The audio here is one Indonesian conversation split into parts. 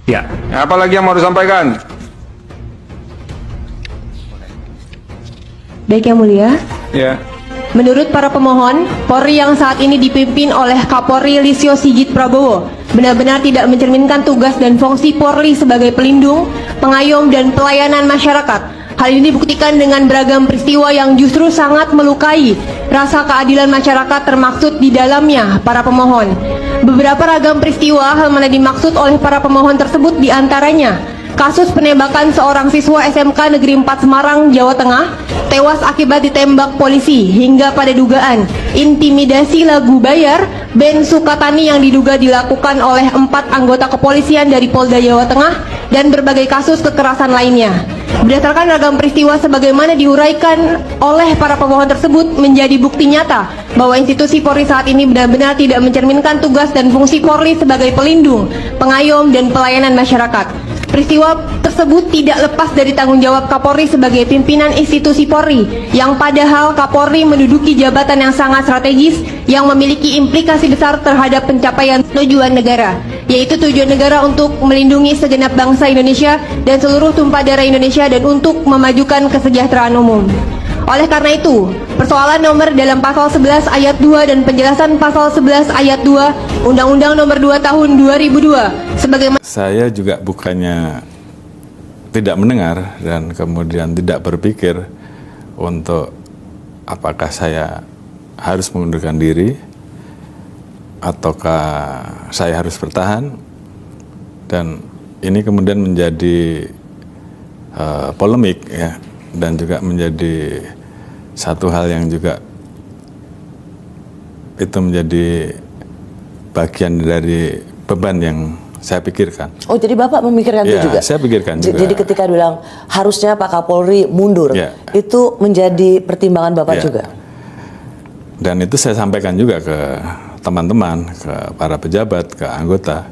Ya. Apalagi yang mau disampaikan? Baik Yang Mulia, Ya. menurut para pemohon, Polri yang saat ini dipimpin oleh Kapolri Listio Sigit Prabowo benar-benar tidak mencerminkan tugas dan fungsi Polri sebagai pelindung, pengayom, dan pelayanan masyarakat. Hal ini dibuktikan dengan beragam peristiwa yang justru sangat melukai rasa keadilan masyarakat termaksud di dalamnya para pemohon. Beberapa ragam peristiwa hal mana dimaksud oleh para pemohon tersebut diantaranya kasus penembakan seorang siswa SMK Negeri 4 Semarang, Jawa Tengah, tewas akibat ditembak polisi, hingga pada dugaan intimidasi lagu bayar band Sukatani yang diduga dilakukan oleh 4 anggota kepolisian dari Polda Jawa Tengah, dan berbagai kasus kekerasan lainnya. Berdasarkan ragam peristiwa sebagaimana diuraikan oleh para pemohon tersebut menjadi bukti nyata bahwa institusi Polri saat ini benar-benar tidak mencerminkan tugas dan fungsi Polri sebagai pelindung, pengayom, dan pelayanan masyarakat. Peristiwa tersebut tidak lepas dari tanggung jawab Kapolri sebagai pimpinan institusi Polri, yang padahal Kapolri menduduki jabatan yang sangat strategis yang memiliki implikasi besar terhadap pencapaian tujuan negara, yaitu tujuan negara untuk melindungi segenap bangsa Indonesia dan seluruh tumpah darah Indonesia dan untuk memajukan kesejahteraan umum. Oleh karena itu, persoalan nomor dalam pasal 11 ayat 2 dan penjelasan pasal 11 ayat 2 Undang-Undang nomor 2 tahun 2002 sebagaimana saya juga bukannya tidak mendengar dan kemudian tidak berpikir untuk apakah saya harus mengundurkan diri ataukah saya harus bertahan, dan ini kemudian menjadi polemik ya, dan juga menjadi satu hal yang juga itu menjadi bagian dari beban yang saya pikirkan. Oh, jadi Bapak memikirkan itu juga? Saya pikirkan juga. Jadi ketika bilang harusnya Pak Kapolri mundur, itu menjadi pertimbangan Bapak juga? Dan itu saya sampaikan juga ke teman-teman, ke para pejabat, ke anggota.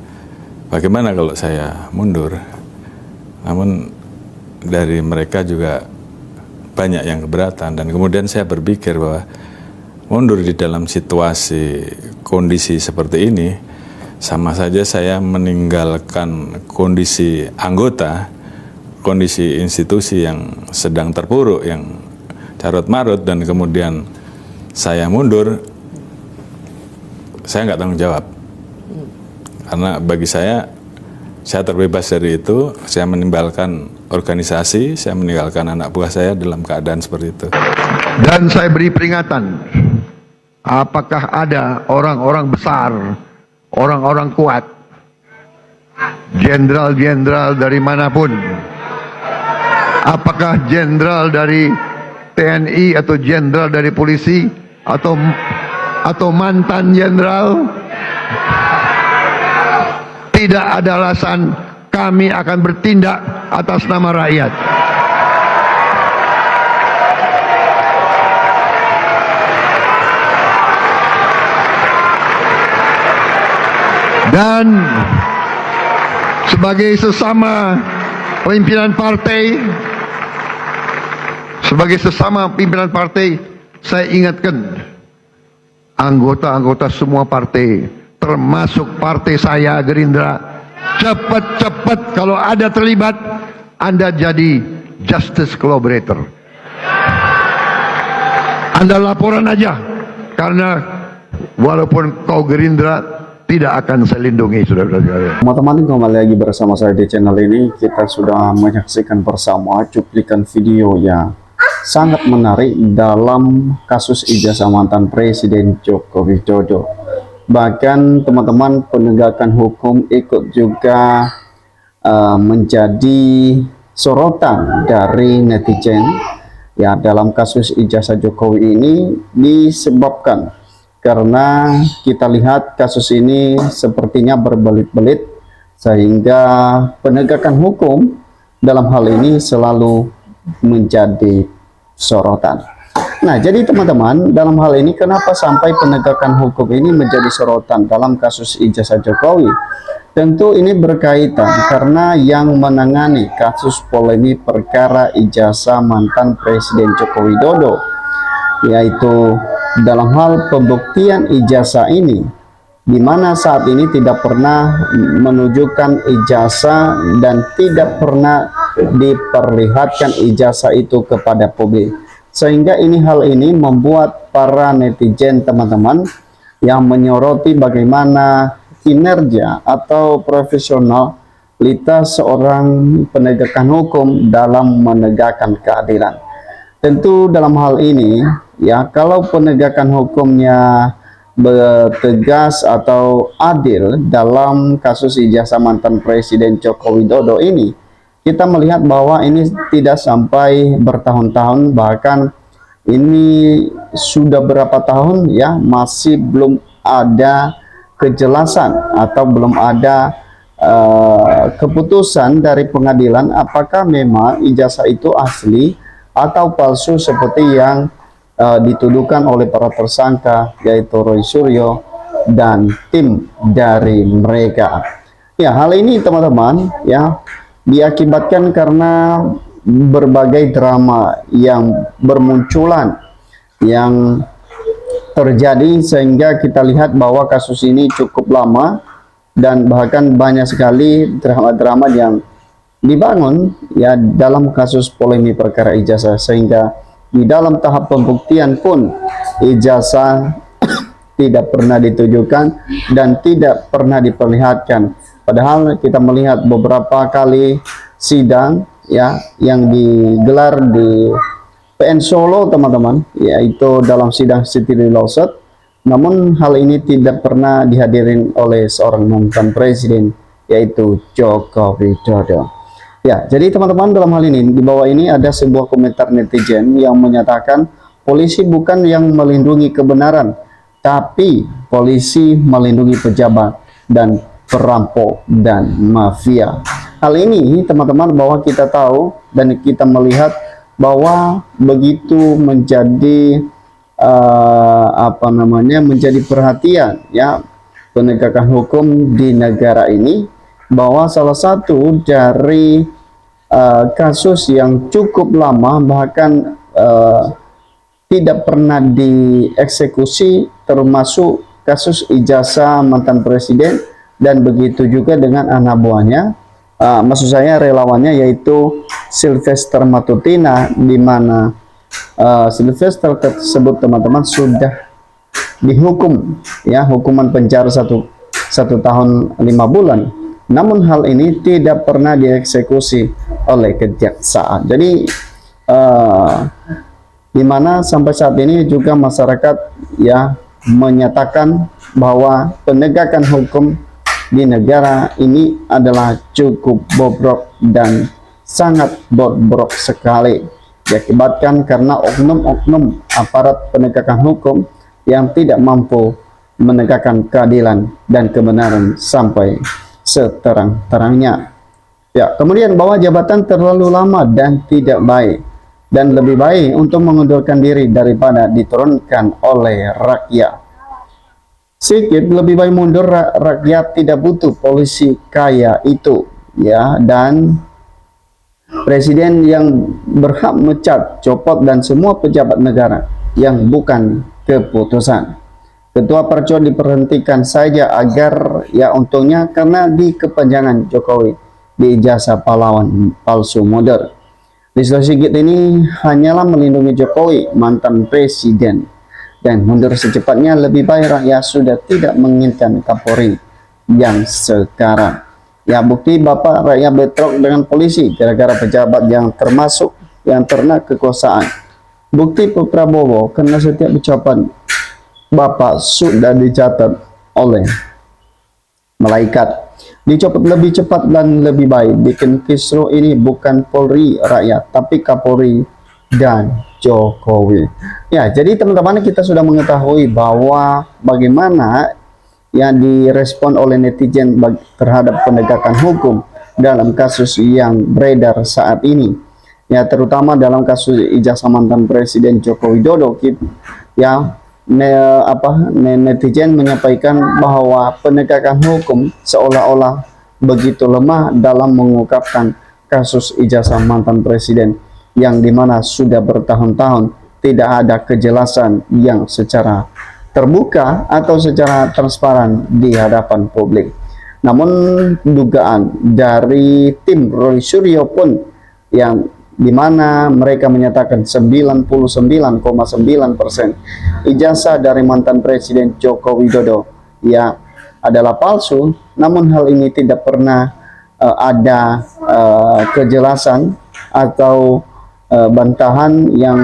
Bagaimana kalau saya mundur? Namun dari mereka juga banyak yang keberatan, dan kemudian saya berpikir bahwa mundur di dalam situasi kondisi seperti ini sama saja saya meninggalkan kondisi anggota, kondisi institusi yang sedang terpuruk, yang carut marut, dan kemudian saya mundur, saya nggak tanggung jawab. Karena bagi saya terbebas dari itu, saya meninggalkan organisasi, saya meninggalkan anak buah saya dalam keadaan seperti itu. Dan saya beri peringatan, apakah ada orang-orang besar, orang-orang kuat, jenderal-jenderal dari manapun, apakah jenderal dari TNI atau jenderal dari polisi atau mantan jenderal, tidak ada alasan kami akan bertindak atas nama rakyat. Dan sebagai sesama pimpinan partai, saya ingatkan anggota-anggota semua partai, termasuk partai saya Gerindra, cepat-cepat kalau ada terlibat, Anda jadi justice collaborator. Anda laporan aja, karena walaupun kau Gerindra, tidak akan saya lindungi, saudara-saudara. Teman-teman, kembali lagi bersama saya di channel ini. Kita sudah menyaksikan bersama cuplikan video yang sangat menarik dalam kasus ijazah mantan Presiden Joko Widodo. Bahkan teman-teman, penegakan hukum ikut juga menjadi sorotan dari netizen ya dalam kasus ijazah Jokowi ini, disebabkan karena kita lihat kasus ini sepertinya berbelit-belit, sehingga penegakan hukum dalam hal ini selalu menjadi sorotan. Nah, jadi teman-teman, dalam hal ini kenapa sampai penegakan hukum ini menjadi sorotan dalam kasus ijazah Jokowi? Tentu ini berkaitan karena yang menangani kasus polemik perkara ijazah mantan Presiden Joko Widodo, yaitu dalam hal pembuktian ijazah ini di mana saat ini tidak pernah menunjukkan ijazah dan tidak pernah diperlihatkan ijazah itu kepada publik. Sehingga hal ini membuat para netizen teman-teman yang menyoroti bagaimana kinerja atau profesionalitas seorang penegakan hukum dalam menegakkan keadilan. Tentu dalam hal ini ya, kalau penegakan hukumnya tegas atau adil dalam kasus ijazah mantan Presiden Joko Widodo ini, kita melihat bahwa ini tidak sampai bertahun-tahun, bahkan ini sudah berapa tahun ya, masih belum ada kejelasan atau belum ada keputusan dari pengadilan apakah memang ijazah itu asli atau palsu seperti yang dituduhkan oleh para tersangka, yaitu Roy Suryo dan tim dari mereka. Ya, hal ini teman-teman ya diakibatkan karena berbagai drama yang bermunculan yang terjadi, sehingga kita lihat bahwa kasus ini cukup lama dan bahkan banyak sekali drama-drama yang dibangun ya dalam kasus polemik perkara ijazah, sehingga di dalam tahap pembuktian pun ijazah tidak pernah ditujukan dan tidak pernah diperlihatkan. Padahal kita melihat beberapa kali sidang ya yang digelar di PN Solo teman-teman, yaitu dalam sidang Siti Lawsat, namun hal ini tidak pernah dihadirin oleh seorang mantan presiden, yaitu Joko Widodo. Ya, jadi teman-teman, dalam hal ini di bawah ini ada sebuah komentar netizen yang menyatakan polisi bukan yang melindungi kebenaran, tapi polisi melindungi pejabat dan perampok dan mafia. Hal ini teman-teman bahwa kita tahu dan kita melihat bahwa begitu menjadi menjadi perhatian ya penegakan hukum di negara ini, bahwa salah satu dari kasus yang cukup lama bahkan tidak pernah dieksekusi termasuk kasus ijazah mantan presiden, dan begitu juga dengan anak buahnya, maksud saya relawannya, yaitu Sylvester Matutina, di mana Sylvester tersebut teman-teman sudah dihukum ya hukuman penjara satu tahun 5 bulan. Namun hal ini tidak pernah dieksekusi oleh kejaksaan. Jadi di mana sampai saat ini juga masyarakat ya menyatakan bahwa penegakan hukum di negara ini adalah cukup bobrok dan sangat bobrok sekali, diakibatkan karena oknum-oknum aparat penegakan hukum yang tidak mampu menegakkan keadilan dan kebenaran sampai seterang-terangnya. Ya, kemudian bahwa jabatan terlalu lama dan tidak baik, dan lebih baik untuk mengundurkan diri daripada diturunkan oleh rakyat. Sedikit lebih baik mundur, rakyat tidak butuh polisi kaya itu ya, dan presiden yang berhak mecat, copot dan semua pejabat negara yang bukan keputusan. Ketua Perco diberhentikan saja agar ya untungnya karena di kepanjangan Jokowi di ijazah pahlawan palsu mundur. Listio Sigit ini hanyalah melindungi Jokowi mantan presiden, dan mundur secepatnya lebih baik, rakyat sudah tidak menginginkan Kapolri yang sekarang. Ya, bukti Bapak rakyat bentrok dengan polisi gara-gara pejabat yang termasuk yang ternak kekuasaan. Bukti Pak Prabowo karena setiap ucapan Bapak sudah dicatat oleh malaikat. Dicopot lebih cepat dan lebih baik. Bikin kisruh ini bukan Polri rakyat, tapi Kapolri dan Jokowi. Ya, jadi teman-teman, kita sudah mengetahui bahwa bagaimana yang direspon oleh netizen terhadap penegakan hukum dalam kasus yang beredar saat ini. Ya, terutama dalam kasus ijazah mantan Presiden Joko Widodo, ya netizen menyampaikan bahwa penegakan hukum seolah-olah begitu lemah dalam mengungkapkan kasus ijazah mantan presiden yang dimana sudah bertahun-tahun tidak ada kejelasan yang secara terbuka atau secara transparan di hadapan publik. Namun dugaan dari tim Roy Suryo pun yang dimana mereka menyatakan 99,9% ijazah dari mantan Presiden Joko Widodo ya adalah palsu, namun hal ini tidak pernah ada kejelasan atau bantahan yang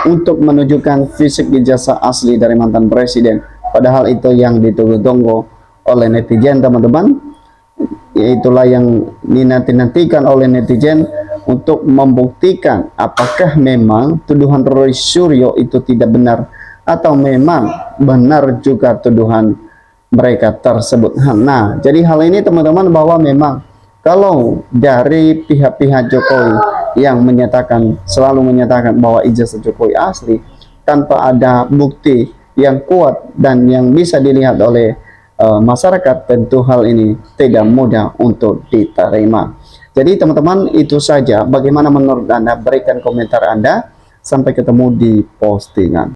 untuk menunjukkan fisik ijazah asli dari mantan presiden. Padahal itu yang ditunggu-tunggu oleh netizen, teman-teman. Itulah yang dinanti-nantikan oleh netizen untuk membuktikan apakah memang tuduhan Roy Suryo itu tidak benar atau memang benar juga tuduhan mereka tersebut. Nah, jadi hal ini teman-teman bahwa memang kalau dari pihak-pihak Jokowi yang selalu menyatakan bahwa ijazah Jokowi asli tanpa ada bukti yang kuat dan yang bisa dilihat oleh masyarakat, tentu hal ini tidak mudah untuk diterima. Jadi teman-teman, itu saja. Bagaimana menurut Anda? Berikan komentar Anda. Sampai ketemu di postingan.